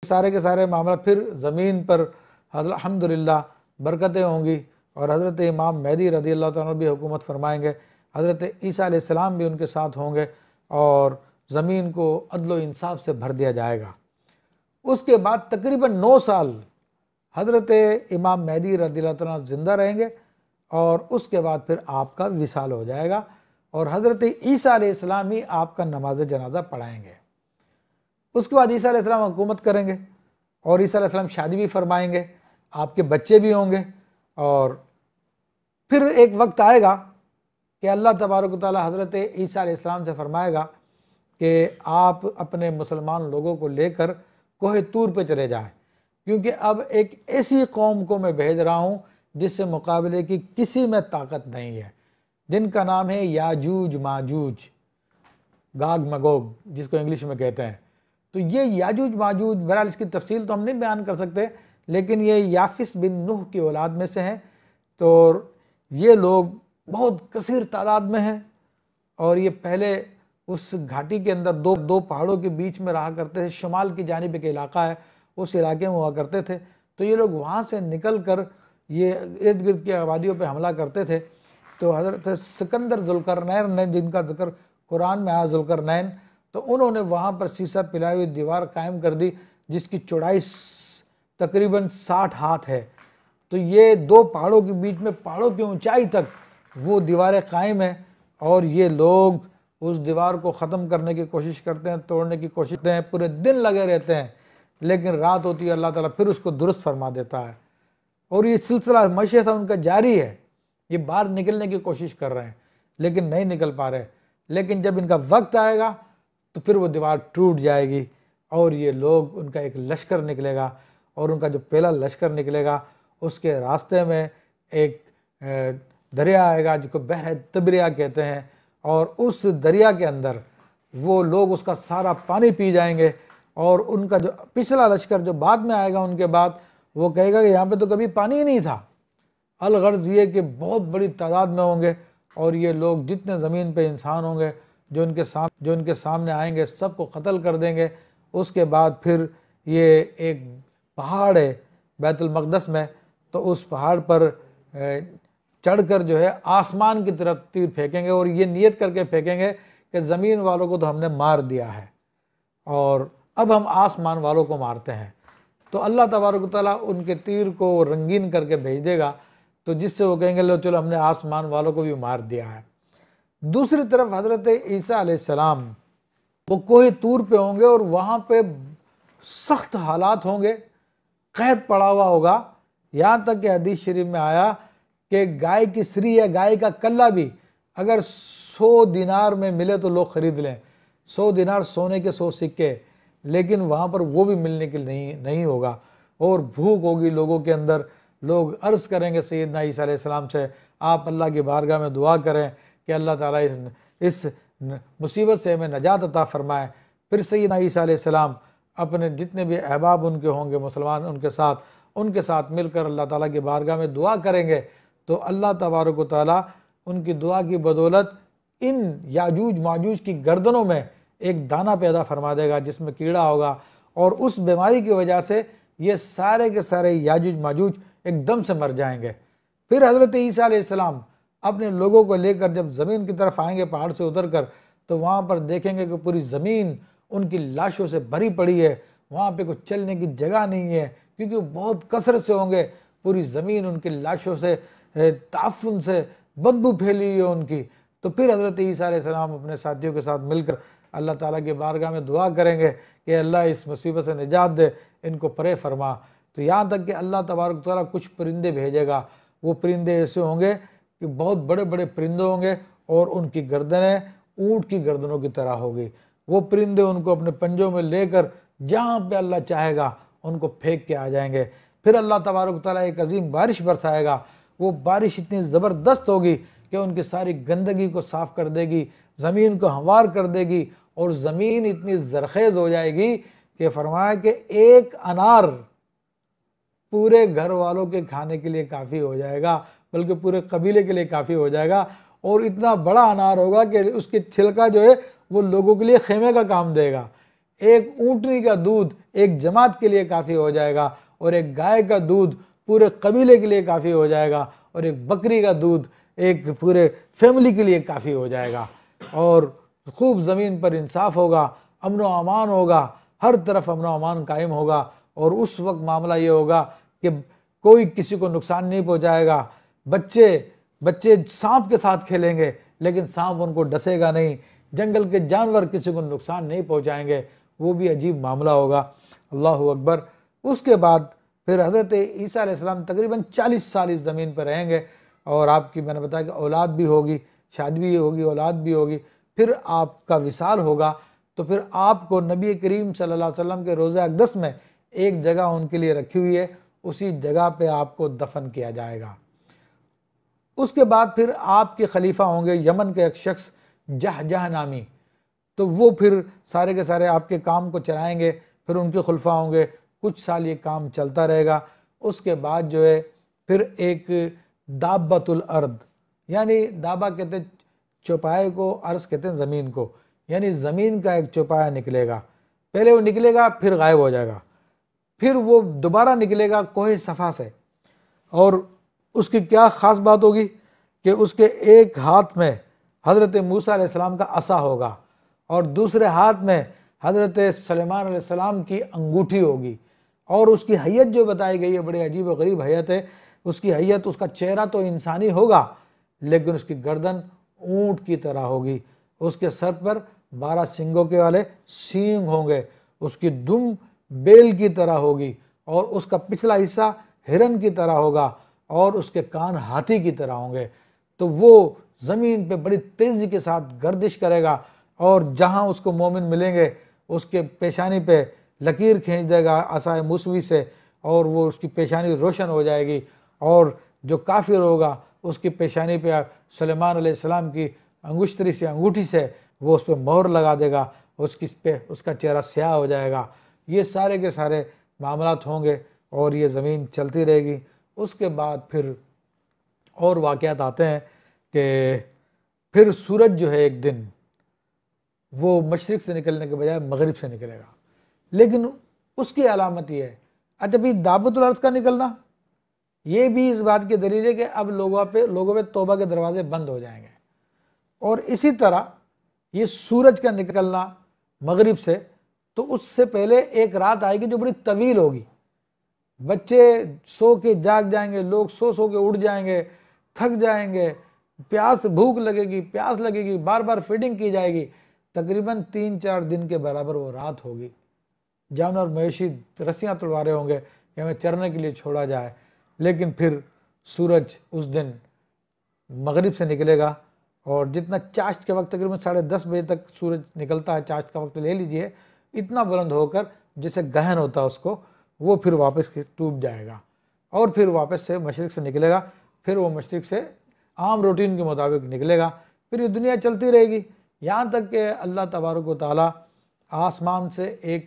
सारे के सारे मामला फिर ज़मीन पर अल्हम्दुलिल्लाह बरकतें होंगी और हज़रत इमाम मेहदी रज़ी अल्लाह तआला भी हुकूमत फरमाएंगे, हज़रत ईसा अलैहिस्सलाम भी उनके साथ होंगे और ज़मीन को अदल व इंसाफ से भर दिया जाएगा। उसके बाद तकरीबन 9 साल हज़रत इमाम मेहदी रज़ी अल्लाह तआला ज़िंदा रहेंगे और उसके बाद फिर आपका विसाल हो जाएगा और हज़रत ईसा अलैहिस्सलाम ही आपका नमाज जनाजा पढ़ाएंगे। उसके बाद ईसा अलैहिस्सलाम हुकूमत करेंगे और ईसा अलैहिस्सलाम शादी भी फरमाएंगे, आपके बच्चे भी होंगे और फिर एक वक्त आएगा कि अल्लाह तबारक व तआला हज़रत ईसा अलैहिस्सलाम से फरमाएगा कि आप अपने मुसलमान लोगों को लेकर कोहे तूर पे चले जाएं, क्योंकि अब एक ऐसी कौम को मैं भेज रहा हूँ जिससे मुकाबले की किसी में ताकत नहीं है, जिनका नाम है याजूज माजूज, गाग मगोग जिसको इंग्लिश में कहते हैं। तो ये याजूज माजूज, बहरहाल इसकी तफसील तो हम नहीं बयान कर सकते, लेकिन ये याफिस बिन नूह की औलाद में से हैं। तो ये लोग बहुत कसीर तादाद में हैं और ये पहले उस घाटी के अंदर दो पहाड़ों के बीच में रहा करते थे। शुमाल की जानिब एक इलाका है, उस इलाके में हुआ करते थे। तो ये लोग वहाँ से निकल कर ये इर्द गिर्द की आबादियों पे हमला करते थे। तो हज़रत सिकंदर ज़ुल्करनैन ने, जिनका जिक्र कुरान में आया ज़ुल्करनैन, तो उन्होंने वहाँ पर सीसा पिलाई हुई दीवार कायम कर दी जिसकी चौड़ाई तकरीबन 60 हाथ है। तो ये दो पहाड़ों के बीच में, पहाड़ों की ऊंचाई तक वो दीवारें कायम हैं और ये लोग उस दीवार को ख़त्म करने की कोशिश करते हैं, तोड़ने की कोशिश करते हैं, पूरे दिन लगे रहते हैं, लेकिन रात होती है अल्लाह ताला फिर उसको दुरुस्त फरमा देता है और ये सिलसिला हमेशा उनका जारी है। ये बाहर निकलने की कोशिश कर रहे हैं लेकिन नहीं निकल पा रहे, लेकिन जब इनका वक्त आएगा तो फिर वो दीवार टूट जाएगी और ये लोग, उनका एक लश्कर निकलेगा और उनका जो पहला लश्कर निकलेगा उसके रास्ते में एक दरिया आएगा जिसको बहर तबरिया कहते हैं और उस दरिया के अंदर वो लोग उसका सारा पानी पी जाएंगे और उनका जो पिछला लश्कर जो बाद में आएगा उनके बाद, वो कहेगा कि यहाँ पे तो कभी पानी ही नहीं था। अलगर्ज़ ये कि बहुत बड़ी तादाद में होंगे और ये लोग जितने ज़मीन पे इंसान होंगे जो उनके सामने आएंगे सबको कत्ल कर देंगे। उसके बाद फिर ये एक पहाड़ है बैतुल मक़दस में, तो उस पहाड़ पर चढ़कर जो है आसमान की तरफ तीर फेंकेंगे और ये नियत करके फेंकेंगे कि ज़मीन वालों को तो हमने मार दिया है और अब हम आसमान वालों को मारते हैं। तो अल्लाह तबारक व तआला उनके तीर को रंगीन करके भेज देगा, तो जिससे वो कहेंगे लो चलो हमने आसमान वालों को भी मार दिया है। दूसरी तरफ हज़रत ईसा अलैहिस्सलाम वो कोहे तूर पे होंगे और वहाँ पे सख्त हालात होंगे, क़हत पड़ा हुआ होगा। यहाँ तक कि हदीस शरीफ में आया कि गाय की सरी या गाय का कल्ला भी अगर 100 दिनार में मिले तो लोग ख़रीद लें, 100 दिनार सोने के 100 सिक्के, लेकिन वहाँ पर वो भी मिलने के नहीं होगा और भूख होगी लोगों के अंदर। लोग अर्ज़ करेंगे सैयदना ईसा अलैहिस्सलाम से, आप अल्लाह की बारगाह में दुआ करें कि अल्लाह ताला इस मुसीबत से हमें नजात अता फ़रमाए। फिर सैयदना ईसा अलैहिस्सलाम अपने जितने भी अहबाब उनके होंगे मुसलमान, उनके साथ मिलकर अल्लाह ताला की बारगाह में दुआ करेंगे, तो अल्लाह तबारक व तआला उनकी दुआ की बदौलत इन याजूज माजूज की गर्दनों में एक दाना पैदा फरमा देगा जिसमें कीड़ा होगा और उस बीमारी की वजह से ये सारे के सारे याजूज माजूज एकदम से मर जाएंगे। फिर हज़रत ईसा अलैहिस्सलाम अपने लोगों को लेकर जब ज़मीन की तरफ आएंगे पहाड़ से उतर कर, तो वहाँ पर देखेंगे कि पूरी ज़मीन उनकी लाशों से भरी पड़ी है, वहाँ पे कुछ चलने की जगह नहीं है क्योंकि वो बहुत कसरत से होंगे। पूरी ज़मीन उनकी लाशों से, ताफ़ुन से बदबू फैली हुई है उनकी। तो फिर हज़रत ईसा अलैहिस्सलाम अपने साथियों के साथ मिलकर अल्लाह ताला की बारगाह में दुआ करेंगे कि अल्लाह इस मुसीबत से निजात दे, इनको परे फरमा। तो यहाँ तक कि अल्लाह तबारक तआला कुछ परिंदे भेजेगा, वो परिंदे ऐसे होंगे कि बहुत बड़े बड़े परिंदे होंगे और उनकी गर्दनें ऊँट की गर्दनों की तरह होगी। वो परिंदे उनको अपने पंजों में लेकर जहाँ पे अल्लाह चाहेगा उनको फेंक के आ जाएंगे। फिर अल्लाह तबारक तआला एक अजीम बारिश बरसाएगा। वो बारिश इतनी ज़बरदस्त होगी कि उनकी सारी गंदगी को साफ़ कर देगी, ज़मीन को हमवार कर देगी और ज़मीन इतनी ज़रख़ेज़ हो जाएगी कि फरमाया कि एक अनार पूरे घर वालों के खाने के लिए काफ़ी हो जाएगा, बल्कि पूरे कबीले के लिए काफ़ी हो जाएगा। और इतना बड़ा अनार होगा कि उसकी छिलका जो है वो लोगों के लिए खेमे का काम देगा। एक ऊँटनी का दूध एक जमात के लिए काफ़ी हो जाएगा, और एक गाय का दूध पूरे कबीले के लिए काफ़ी हो जाएगा, और एक बकरी का दूध एक पूरे फैमिली के लिए काफ़ी हो जाएगा। और खूब ज़मीन पर इंसाफ होगा, अमन व अमान होगा, हर तरफ अमन व अमान कायम होगा। और उस वक्त मामला ये होगा कि कोई किसी को नुकसान नहीं पहुंचाएगा। बच्चे सांप के साथ खेलेंगे लेकिन सांप उनको डसेगा नहीं, जंगल के जानवर किसी को नुकसान नहीं पहुंचाएंगे। वो भी अजीब मामला होगा। अल्लाह अकबर। उसके बाद फिर हज़रत ईसा अलैहिस्सलाम तकरीबन 40 साल इस ज़मीन पर रहेंगे, और आपकी मैंने बताया कि औलाद भी होगी, शादी भी होगी, औलाद भी होगी, फिर आपका विसाल होगा। तो फिर आपको नबी करीम सल्लल्लाहु अलैहि वसल्लम के रोज़ा अक़दस में एक जगह उनके लिए रखी हुई है, उसी जगह पे आपको दफन किया जाएगा। उसके बाद फिर आपके खलीफा होंगे यमन के एक शख्स जह नामी, तो वो फिर सारे के सारे आपके काम को चलाएंगे, फिर उनके खुलफा होंगे, कुछ साल ये काम चलता रहेगा। उसके बाद जो है फिर एक दाब्बतुल अर्द, यानी दाबा कहते हैं चौपाए को, अर्ज कहते हैं ज़मीन को, यानी ज़मीन का एक चौपाया निकलेगा। पहले वो निकलेगा फिर गायब हो जाएगा, फिर वो दोबारा निकलेगा कोहे सफ़ा से। और उसकी क्या ख़ास बात होगी कि उसके एक हाथ में हज़रत मूसा अलैहिस्सलाम का असा होगा, और दूसरे हाथ में हज़रत सुलेमान अलैहिस्सलाम की अंगूठी होगी। और उसकी हैयत जो बताई गई है बड़ी अजीब व गरीब हैयत है। उसकी हैयत, उसका चेहरा तो इंसानी होगा लेकिन उसकी गर्दन ऊँट की तरह होगी, उसके सर पर 12 सींगों के वाले सींग होंगे, उसकी दुम बेल की तरह होगी, और उसका पिछला हिस्सा हिरन की तरह होगा, और उसके कान हाथी की तरह होंगे। तो वो ज़मीन पे बड़ी तेज़ी के साथ गर्दिश करेगा, और जहाँ उसको मोमिन मिलेंगे उसके पेशानी पे लकीर खींच देगा असाए मूसवी से, और वो उसकी पेशानी रोशन हो जाएगी। और जो काफिर होगा उसकी पेशानी पे सुलेमान अलैहिस्सलाम की अंगुश्तरी से, अंगूठी से वो उस पर मोहर लगा देगा, उसका चेहरा स्याह हो जाएगा। ये सारे के सारे मामलात होंगे और ये ज़मीन चलती रहेगी। उसके बाद फिर और वाक़यात आते हैं कि फिर सूरज जो है एक दिन वो मशरिक़ से निकलने के बजाय मगरिब से निकलेगा, लेकिन उसकी अलामत ये है, अच्छा भी दाबतुल अर्ज़ का निकलना, ये भी इस बात की दलील है कि अब लोगों पे तौबा के दरवाजे बंद हो जाएंगे। और इसी तरह ये सूरज का निकलना मगरिब से, तो उससे पहले एक रात आएगी जो बड़ी तवील होगी। बच्चे सो के जाग जाएंगे, लोग सो के उठ जाएंगे, थक जाएंगे, भूख लगेगी, प्यास लगेगी, बार बार फीडिंग की जाएगी। तकरीबन 3-4 दिन के बराबर वो रात होगी। जानवर मवेशी रस्सियाँ तुड़वा रहे होंगे कि हमें चरने के लिए छोड़ा जाए। लेकिन फिर सूरज उस दिन मगरिब से निकलेगा, और जितना चाश्त के वक्त तकरीबन 10:30 बजे तक सूरज निकलता है, चाश्त का वक्त ले लीजिए, इतना बुलंद होकर जैसे गहन होता है उसको, वो फिर वापस टूट जाएगा, और फिर वापस से मशरिक़ से निकलेगा। फिर वो मशरिक़ से आम रूटीन के मुताबिक निकलेगा। फिर ये दुनिया चलती रहेगी यहाँ तक कि अल्लाह तबारक व तआला आसमान से एक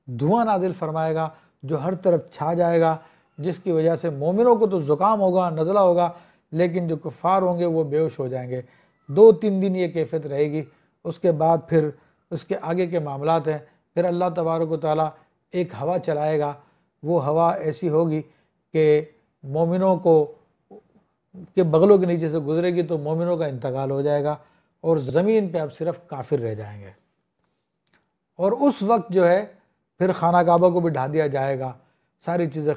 धुआं नाजिल फरमाएगा जो हर तरफ छा जाएगा, जिसकी वजह से मोमिनों को तो ज़ुकाम होगा, नज़ला होगा, लेकिन जो कुफ़ार होंगे वो बेहोश हो जाएंगे। 2-3 दिन ये कैफियत रहेगी। उसके बाद फिर उसके आगे के मामलात हैं। फिर अल्लाह तबारक व तआला एक हवा चलाएगा, वो हवा ऐसी होगी कि मोमिनों को के बगलों के नीचे से गुजरेगी तो मोमिनों का इंतकाल हो जाएगा, और ज़मीन पे अब सिर्फ काफिर रह जाएंगे। और उस वक्त जो है फिर खाना काबा को भी ढा दिया जाएगा, सारी चीज़ें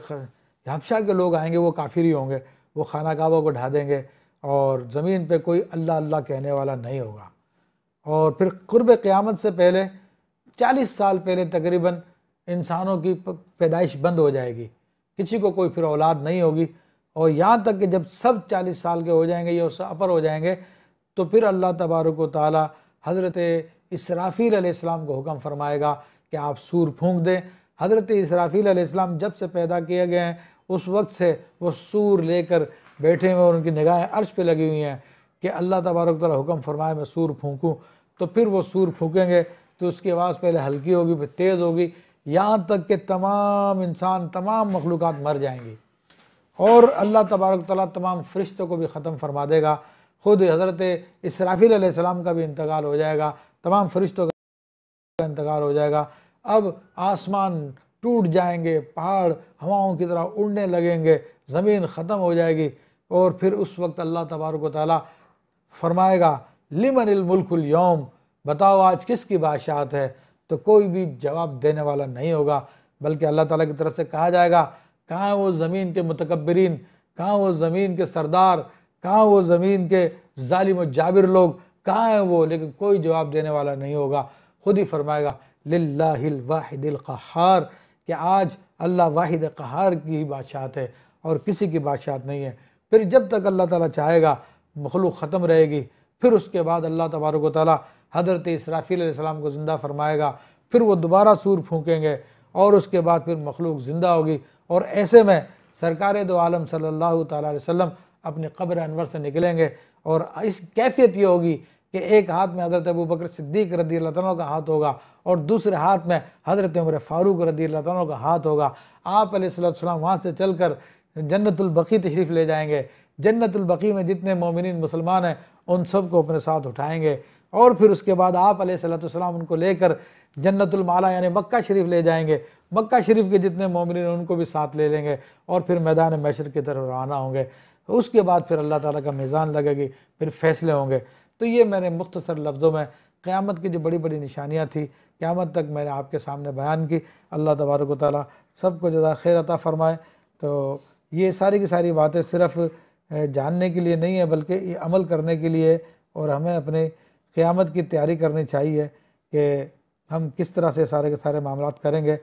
हबशा के लोग आएंगे, वो काफिर ही होंगे, वो खाना काबा को ढा देंगे, और ज़मीन पे कोई अल्लाह अल्लाह कहने वाला नहीं होगा। और फिर क़ुर्ब क़यामत से पहले 40 साल पहले तकरीबन इंसानों की पैदाइश बंद हो जाएगी, किसी को कोई फिर औलाद नहीं होगी। और यहाँ तक कि जब सब 40 साल के हो जाएंगे या उससे अपर हो जाएंगे, तो फिर अल्लाह तबारक व तआला हज़रत इसराफ़ील अलैहिस्सलाम को हुक्म फरमाएगा कि आप सूर फूंक दें। हज़रत इसराफ़ील अलैहिस्सलाम जब से पैदा किए गए हैं उस वक्त से वो सूर लेकर बैठे हुए, और उनकी निगाहें अर्श पे लगी हुई हैं कि अल्लाह तबारक व तआला हुक्म फरमाए मैं सूर फूंकूँ। तो फिर वो सूर फूकेंगे तो उसकी आवाज़ पहले हल्की होगी, फिर तेज़ होगी, यहाँ तक कि तमाम इंसान, तमाम मखलूक़ात मर जाएंगी, और अल्लाह तबारक तआला तमाम फ़रिश्तों को भी ख़त्म फरमा देगा। ख़ुद हज़रत इसराफ़ील अलैहिस्सलाम का भी इंतकाल हो जाएगा, तमाम फ़रिश्तों का इंतकाल हो जाएगा। अब आसमान टूट जाएंगे, पहाड़ हवाओं की तरह उड़ने लगेंगे, ज़मीन ख़त्म हो जाएगी। और फिर उस वक्त अल्लाह तबारक व तआला फरमाएगा लिमनिल मुल्कुल यौम, बताओ आज किसकी बादशाहत है। तो कोई भी जवाब देने वाला नहीं होगा, बल्कि अल्लाह ताला की तरफ से कहा जाएगा कहाँ वो ज़मीन के मुतकब्बिरीन, कहाँ वो ज़मीन के सरदार, कहाँ वो ज़मीन के जालिम व जाबिर लोग, कहाँ हैं वो। लेकिन कोई जवाब देने वाला नहीं होगा। खुद ही फरमाएगा लिल्लाहिल वाहिदिल क़हार, कि आज अल्लाह वाहिद क़हार की ही बादशाहत है और किसी की बादशाहत नहीं है। फिर जब तक अल्लाह ताला चाहेगा मखलूक ख़त्म रहेगी। फिर उसके बाद अल्लाह तबारक व तआला हज़रत इसराफील अलैहिस्सलाम को ज़िंदा फरमाएगा, फिर वो दोबारा सूर फूकेंगे और उसके बाद फिर मखलूक ज़िंदा होगी। और ऐसे में सरकार दो आलम सल्लल्लाहु तआला अलैहि वसल्लम अपनी क़ब्र अनवर से निकलेंगे और इस कैफियत ये होगी कि एक हाथ में हज़रत अबू बकर सिद्दीक़ रज़ियल्लाहु अन्हु का हाथ होगा और दूसरे हाथ में हज़रत उमर फ़ारूक रज़ियल्लाहु अन्हु का हाथ होगा। आप अलैहिस्सलाम वहाँ से चलकर जन्नतुल बक़ी तशरीफ़ ले जाएंगे। जन्नतुल बक़ी में जितने मोमिनीन मुसलमान हैं उन सबको अपने साथ उठाएंगे और फिर उसके बाद आप अलैहिस्सलाम उनको लेकर जन्नतुल माला यानी मक्का शरीफ ले जाएंगे। मक्का शरीफ के जितने मोमिनीन उनको भी साथ ले लेंगे और फिर मैदान महशर की तरफ रवाना होंगे। उसके बाद फिर अल्लाह ताला का मीज़ान लगेगी, फिर फ़ैसले होंगे। तो ये मैंने मुख्तसर लफ्ज़ों में क़यामत की जो बड़ी बड़ी निशानियाँ थी, क़यामत तक मैंने आपके सामने बयान की। अल्लाह तबारक व तआला सबको जज़ा खैर अता फ़रमाए। तो ये सारी की सारी बातें सिर्फ़ जानने के लिए नहीं है, बल्कि ये अमल करने के लिए, और हमें अपने क़यामत की तैयारी करनी चाहिए कि हम किस तरह से सारे के सारे मामलात करेंगे।